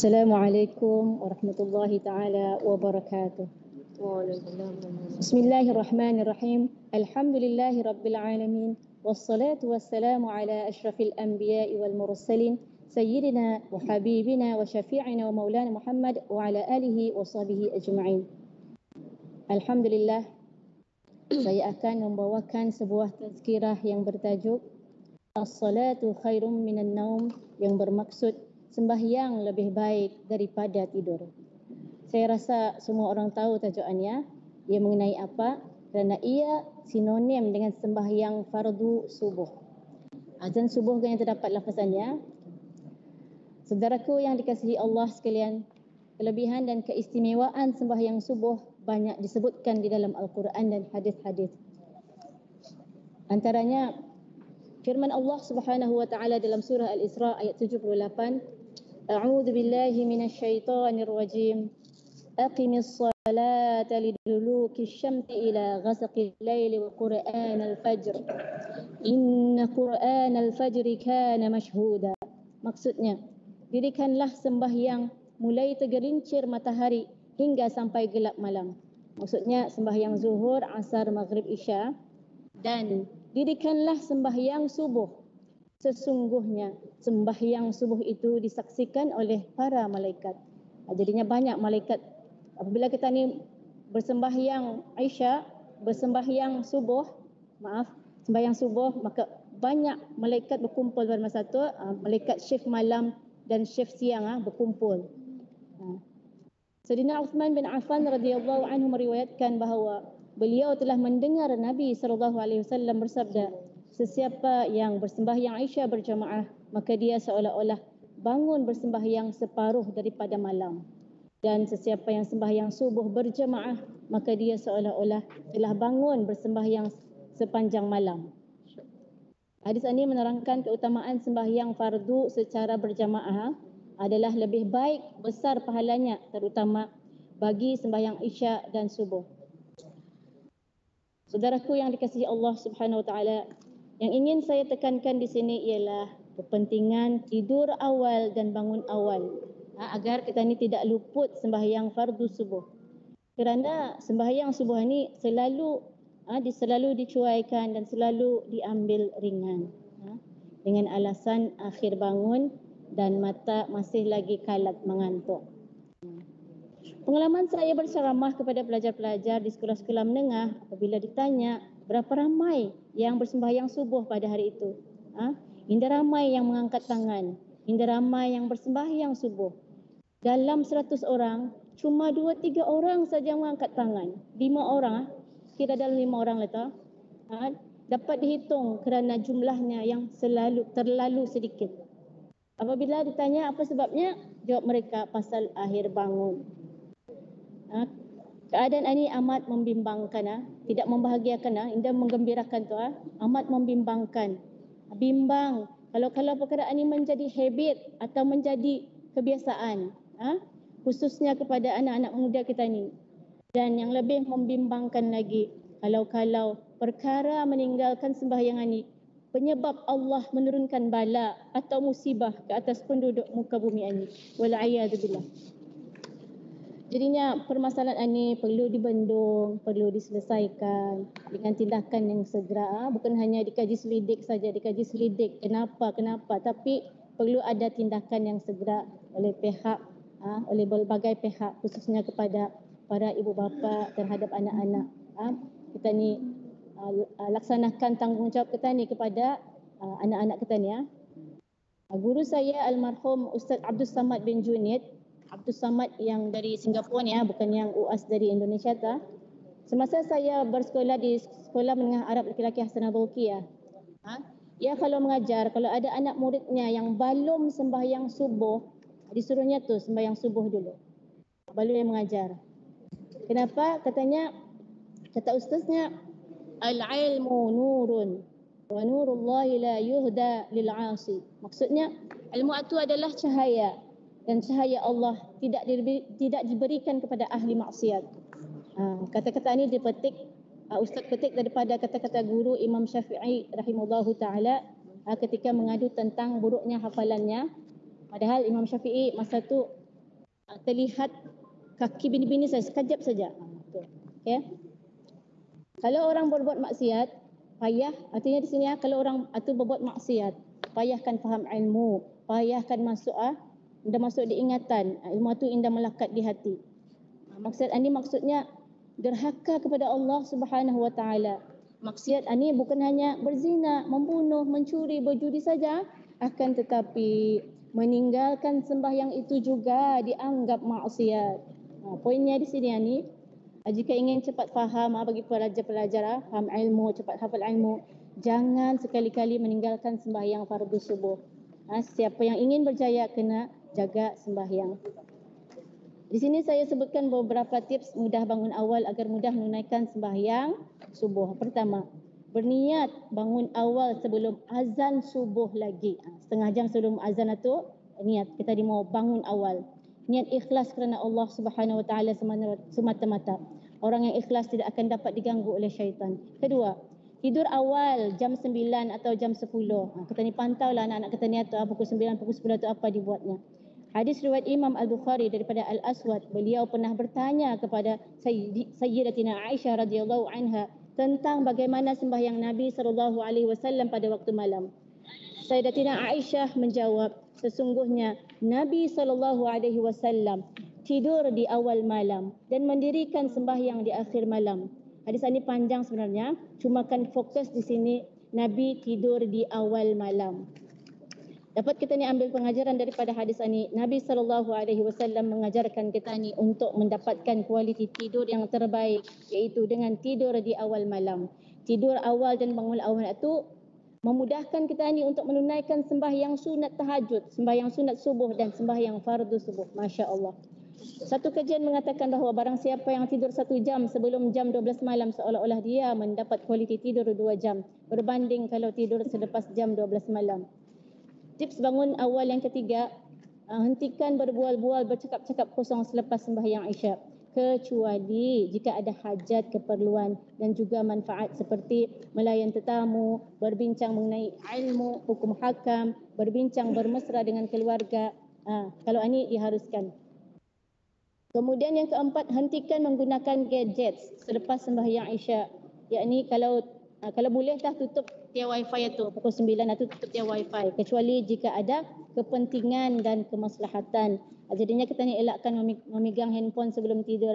Assalamualaikum warahmatullahi taala wabarakatuh. Bismillahirrahmanirrahim. Alhamdulillahi rabbil alamin. Wassalatu wassalamu ala asyrafil anbiya'i wal mursalin sayyidina wa habibina wa syafi'ina wa maulana Muhammad wa ala alihi wa sahbihi ajma'in. Alhamdulillah, saya akan membawakan sebuah tazkirah yang bertajuk As-salatu khairum minan naum, yang bermaksud sembahyang lebih baik daripada tidur. Saya rasa semua orang tahu tajukannya. Ia mengenai apa? Kerana ia sinonim dengan sembahyang fardu subuh. Azan subuh yang terdapat lafazannya. Saudaraku yang dikasihi Allah sekalian, kelebihan dan keistimewaan sembahyang subuh banyak disebutkan di dalam Al-Quran dan hadis-hadis. Antaranya firman Allah Subhanahu wa taala dalam surah Al-Isra ayat 78, A'udzu billahi minasyaitonir rajim. Aqimis salata liduluki syamsi ila ghasaqil laili wa qur'anal fajr. Inna qur'anal fajri kana mashhuda. Maksudnya, dirikanlah sembahyang mulai tergelincir matahari hingga sampai gelap malam. Maksudnya sembahyang zuhur, asar, maghrib, isya. Dan dirikanlah sembahyang subuh. Sesungguhnya sembahyang subuh itu disaksikan oleh para malaikat. Jadinya banyak malaikat. Apabila kita ni bersembahyang Isya, bersembahyang subuh, sembahyang subuh, maka banyak malaikat berkumpul pada masa itu. Malaikat shift malam dan shift siang berkumpul. Sayyidina Uthman bin Affan radhiyallahu anhu meriwayatkan bahawa beliau telah mendengar Nabi SAW bersabda, sesiapa yang bersembahyang Isya berjamaah, maka dia seolah-olah bangun bersembahyang separuh daripada malam. Dan sesiapa yang sembahyang subuh berjamaah, maka dia seolah-olah telah bangun bersembahyang sepanjang malam. Hadis ini menerangkan keutamaan sembahyang fardu secara berjamaah adalah lebih baik, besar pahalanya, terutama bagi sembahyang Isya dan subuh. Saudaraku yang dikasihi Allah Subhanahu wa taala, yang ingin saya tekankan di sini ialah kepentingan tidur awal dan bangun awal, agar kita ni tidak luput sembahyang fardu subuh. Kerana sembahyang subuh ni selalu dicuaikan dan selalu diambil ringan, dengan alasan akhir bangun dan mata masih lagi kalat mengantuk. Pengalaman saya berceramah kepada pelajar-pelajar di sekolah-sekolah menengah, apabila ditanya berapa ramai yang bersembahyang subuh pada hari itu, hingga ramai yang mengangkat tangan, hingga ramai yang bersembahyang subuh. Dalam 100 orang, cuma 2-3 orang saja mengangkat tangan. 5 orang, kira dalam 5 orang lah dapat dihitung kerana jumlahnya yang terlalu sedikit. Apabila ditanya apa sebabnya, jawab mereka pasal akhir bangun. Keadaan ini amat membimbangkan, tidak membahagiakan, indah menggembirakan tu, amat membimbangkan. Bimbang kalau perkara ini menjadi habit atau menjadi kebiasaan, khususnya kepada anak-anak muda kita ni. Dan yang lebih membimbangkan lagi, kalau perkara meninggalkan sembahyang ini penyebab Allah menurunkan bala atau musibah ke atas penduduk muka bumi ini. Wal'iyadzubillah. Jadinya permasalahan ini perlu dibendung, perlu diselesaikan dengan tindakan yang segera. Bukan hanya dikaji selidik saja, dikaji selidik kenapa, tapi perlu ada tindakan yang segera oleh pihak, oleh berbagai pihak, khususnya kepada para ibu bapa terhadap anak-anak. Kita ni laksanakan tanggungjawab kita ni kepada anak-anak kita ni. Guru saya almarhum Ustaz Abdul Samad bin Junid, Abdul Samad yang dari Singapura ni, bukan yang UAS dari Indonesia ta. Semasa saya bersekolah di Sekolah Menengah Arab Lelaki Hasanah Bauqiyah, ia kalau mengajar, kalau ada anak muridnya yang belum sembahyang subuh, disuruhnya tu sembahyang subuh dulu, baru dia mengajar. Kenapa? Kata ustaznya, al-ilmu nurun wa nurullahi la yuhda lil-'asi. Maksudnya ilmu itu adalah cahaya, dan cahaya Allah tidak diberikan kepada ahli maksiat. Kata-kata ini dipetik, Ustaz petik daripada kata-kata guru Imam Syafi'i rahimahullahu ta'ala ketika mengadu tentang buruknya hafalannya. Padahal Imam Syafi'i masa tu terlihat kaki bini-bini saya sekejap saja. Okay. Kalau orang berbuat maksiat, payah, artinya di sini kalau orang itu berbuat maksiat, payahkan faham ilmu, payahkan masuk indah masuk di ingatan, ilmu itu indah melekat di hati. Maksud ini maksudnya derhaka kepada Allah Subhanahu wa taala. Maksiat ini bukan hanya berzina, membunuh, mencuri, berjudi saja, akan tetapi meninggalkan sembahyang itu juga dianggap maksiat. Poinnya di sini ni, jika ingin cepat faham bagi pelajar-pelajar, faham ilmu, cepat hafal ilmu, jangan sekali-kali meninggalkan sembahyang fardu subuh. Siapa yang ingin berjaya kena jaga sembahyang. Di sini saya sebutkan beberapa tips mudah bangun awal agar mudah menunaikan sembahyang subuh. Pertama, berniat bangun awal sebelum azan subuh lagi. Setengah jam sebelum azan itu niat kita mau bangun awal. Niat ikhlas kerana Allah Subhanahu wa taala semata-mata. Orang yang ikhlas tidak akan dapat diganggu oleh syaitan. Kedua, tidur awal jam 9 atau jam 10. Kita ni pantaulah anak-anak kita ni atau pukul 9, pukul 10 itu apa dibuatnya. Hadis riwayat Imam Al-Bukhari daripada Al-Aswad, beliau pernah bertanya kepada Sayyidatina Aisyah radhiyallahu anha tentang bagaimana sembahyang Nabi SAW pada waktu malam. Sayyidatina Aisyah menjawab, sesungguhnya Nabi SAW tidur di awal malam dan mendirikan sembahyang di akhir malam. Hadis ini panjang sebenarnya, cuma kan fokus di sini Nabi tidur di awal malam. Dapat kita ni ambil pengajaran daripada hadis ini. Nabi SAW mengajarkan kita ni untuk mendapatkan kualiti tidur yang terbaik, iaitu dengan tidur di awal malam. Tidur awal dan bangun awal itu memudahkan kita ni untuk menunaikan sembahyang sunat tahajud, sembahyang sunat subuh dan sembahyang fardu subuh. Masya Allah. Satu kajian mengatakan bahawa barang siapa yang tidur 1 jam sebelum jam 12 malam seolah-olah dia mendapat kualiti tidur 2 jam berbanding kalau tidur selepas jam 12 malam. Tips bangun awal yang ketiga, hentikan berbual-bual, bercakap-cakap kosong selepas sembahyang Isyak, kecuali jika ada hajat, keperluan dan juga manfaat seperti melayan tetamu, berbincang mengenai ilmu, hukum hakam, berbincang bermesra dengan keluarga. Kalau ini diharuskan. Kemudian yang keempat, hentikan menggunakan gadgets selepas sembahyang Isyak. Yakni kalau boleh dah tutup tiar wifi itu pukul 9 itu tutup tiar wifi kecuali jika ada kepentingan dan kemaslahatan. Jadinya kita ni elakkan memegang handphone sebelum tidur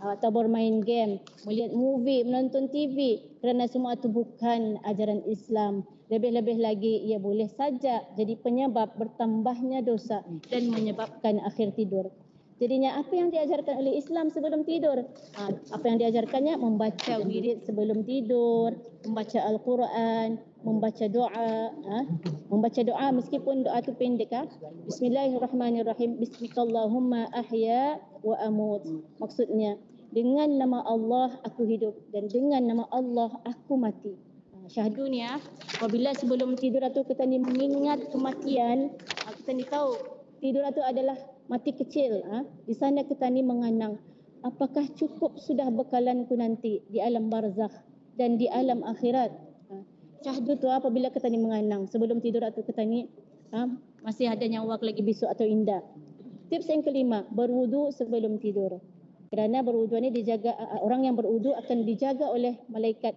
atau bermain game, melihat movie, menonton TV kerana semua itu bukan ajaran Islam. Lebih-lebih lagi ia boleh saja jadi penyebab bertambahnya dosa dan menyebabkan akhir tidur. Jadinya apa yang diajarkan oleh Islam sebelum tidur? Apa yang diajarkannya? Membaca wirid sebelum tidur, membaca Al-Quran, membaca doa. Membaca doa meskipun doa itu pendek. Bismillahirrahmanirrahim. Bismikallahumma ahya wa amut. Maksudnya, dengan nama Allah aku hidup dan dengan nama Allah aku mati. Syahdu ni apabila sebelum tidur itu kita ni mengingat kematian, kita ni tahu tidur itu adalah mati kecil. Di sana kita ni menganang, apakah cukup sudah bekalanku nanti di alam barzakh dan di alam akhirat. Syahdu tu apabila kita ni menganang sebelum tidur atau kita ni masih ada nyawa lagi besok atau indah. Tips yang kelima, berwudu sebelum tidur. Kerana berwudu ni dijaga, orang yang berwudu akan dijaga oleh malaikat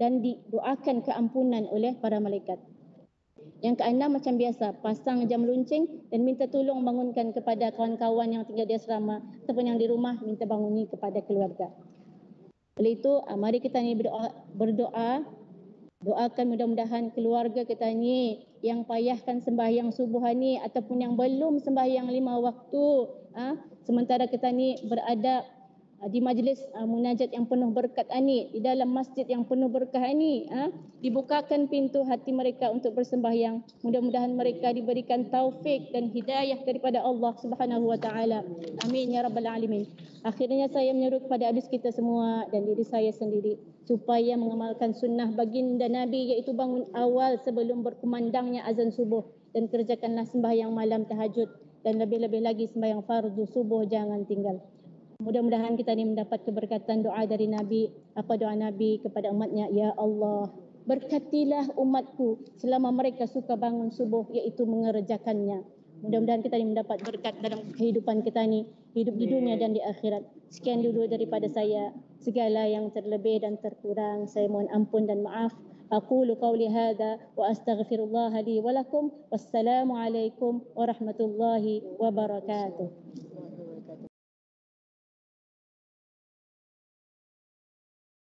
dan didoakan keampunan oleh para malaikat. Yang keenam, macam biasa, pasang jam luncing dan minta tolong bangunkan kepada kawan-kawan yang tinggal di asrama ataupun yang di rumah, minta banguni kepada keluarga. Oleh itu, mari kita ni berdoa, doakan mudah-mudahan keluarga kita ni yang payahkan sembahyang subuh ni ataupun yang belum sembahyang 5 waktu, sementara kita ni berada di majlis munajat yang penuh berkat ini, di dalam masjid yang penuh berkah ini, dibukakan pintu hati mereka untuk bersembahyang. Mudah-mudahan mereka diberikan taufik dan hidayah daripada Allah Subhanahu wa taala. Amin ya rabbal alamin. Akhirnya saya menyeru kepada habis kita semua dan diri saya sendiri supaya mengamalkan sunnah baginda Nabi, iaitu bangun awal sebelum berkumandangnya azan subuh dan kerjakanlah sembahyang malam tahajud dan lebih-lebih lagi sembahyang fardu subuh jangan tinggal. Mudah-mudahan kita ni mendapat keberkatan doa dari Nabi. Apa doa Nabi kepada umatnya? Ya Allah, berkatilah umatku selama mereka suka bangun subuh, iaitu mengerjakannya. Mudah-mudahan kita ni mendapat berkat dalam kehidupan kita ni, hidup di dunia dan di akhirat. Sekian dulu daripada saya. Segala yang terlebih dan terkurang saya mohon ampun dan maaf. Aqulu qawli hadha wa astaghfirullah li wa lakum. Wassalamualaikum warahmatullahi wabarakatuh.